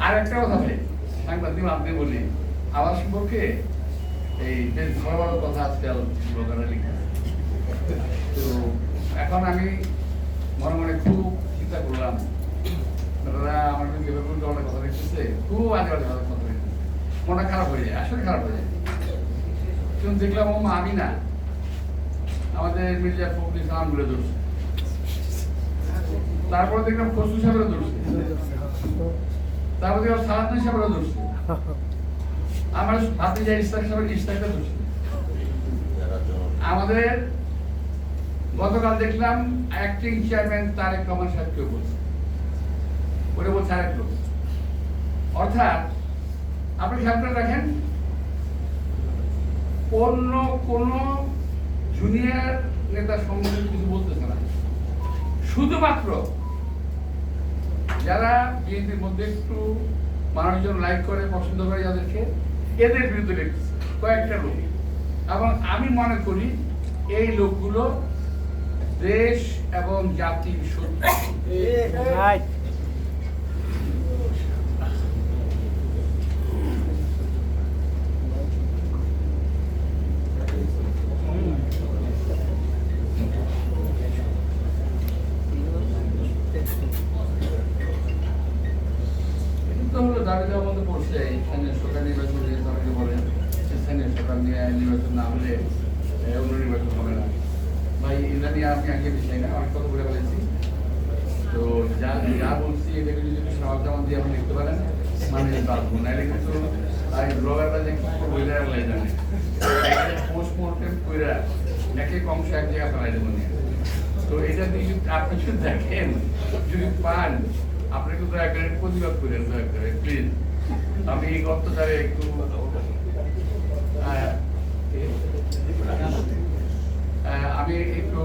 আর একটা কথা ভাই, সাংবাদিক আপনি বলি আমার সম্পর্কে এই বেশ ভালো ভালো কথা আজকাল ব্লগাররা লিখে। তো এখন আমি মনে মনে খুব চিন্তা করলাম, তারা আমার যেভাবে অনেক কথা লিখতেছে, খুব আজে বাজে কথা লিখতেছে, মনটা খারাপ হয়ে যায়, আসলে খারাপ হয়ে যায়। কিন্তু দেখলাম ও আমি না, আমাদের মির্জা ফখরুল ইসলাম বলে ধরছে, তারপরে দেখলাম খসরু সাহেবেরও ধরছে, তারপরে দেখলাম সালাউদ্দিন সাহেবেরও ধরছে, আমার ভাতিজা ইশতাক সাহেবের ইশতাকটা ধরছে। আমাদের গতকাল দেখলাম অ্যাক্টিং চেয়ারম্যান তারেক রহমান সাহেবকেও বলছে, ওটা বলছে আরেক লোক। অর্থাৎ আপনি খেয়াল করে রাখেন, অন্য কোন জুনিয়র নেতা সম্বন্ধে কিছু বলতেছে না, শুধুমাত্র যারা বিএনপির মধ্যে একটু মানুষজন লাইক করে পছন্দ করে যাদেরকে, এদের বিরুদ্ধে লিখতেছে কয়েকটা লোক। এবং আমি মনে করি এই লোকগুলো দেশ এবং জাতির শত্রু। দাবি দেওয়ার মধ্যে পড়ছে স্থানীয় সরকার নির্বাচন যেহেতু অনেকে বলেন স্থানীয় সরকার নিয়ে নির্বাচন না হলে অন্য নির্বাচন হবে না। ভাই এটা নিয়ে আমি আগে বিষয় না, অনেক কথা বলে ফেলেছি। তো যা যা বলছি এটাকে যদি সমাজ জামান দিয়ে আপনি লিখতে পারেন মানে পারবো, নাহলে কিন্তু ব্লগাররা যে কি করবো এটা জানে পোস্টমর্টেম কইরা এক এক অংশ এক জায়গায় ফেলাই দেবো নিয়ে। তো এটা দিয়ে আপনি যদি দেখেন, যদি পান, আপনি কিন্তু একটা প্রতিবাদ করেন দয়া করে প্লিজ। আমি এই অত্যাচারে একটু আমি একটু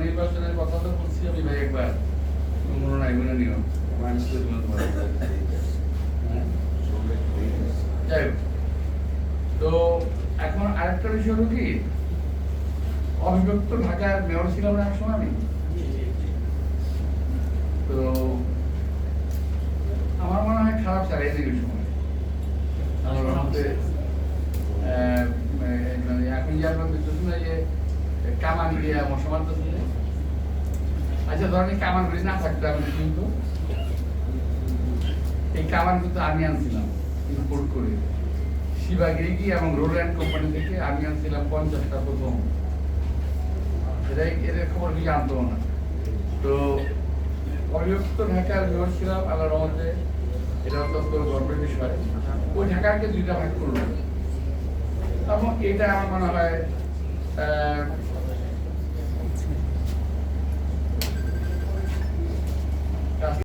নির্বাচনের কথা তো বলছি আমি ভাই, একবার মনে নাই মনে নিও যাই হোক। তো এখন আরেকটা বিষয় হলো কি, অবিভক্ত ঢাকার মেয়র ছিলাম না এক সময় আমি। তো আমার মনে হয় খারাপ চালিয়ে দিবি সময় আমার মধ্যে মানে এখন যে আপনার দেখতেছেন না যে কামান দিয়ে মশা মারতেছে। আচ্ছা ধরেন এই কামান গুলি না থাকতো আমি কিন্তু এই কামান কিন্তু আমি আনছিলাম ইম্পোর্ট করে শিবাগিরি এবং রোল্যান্ড কোম্পানি থেকে আমি আনছিলাম 50টা প্রথম। এদের খবর কি জানতো না। তো অবিভক্ত ঢাকার মেয়র ছিলাম আল্লাহর রহমতে, এটা অত্যন্ত গর্বের বিষয়। ওই ঢাকাকে দুইটা ভাগ করলো এবং এটা আমার মনে হয়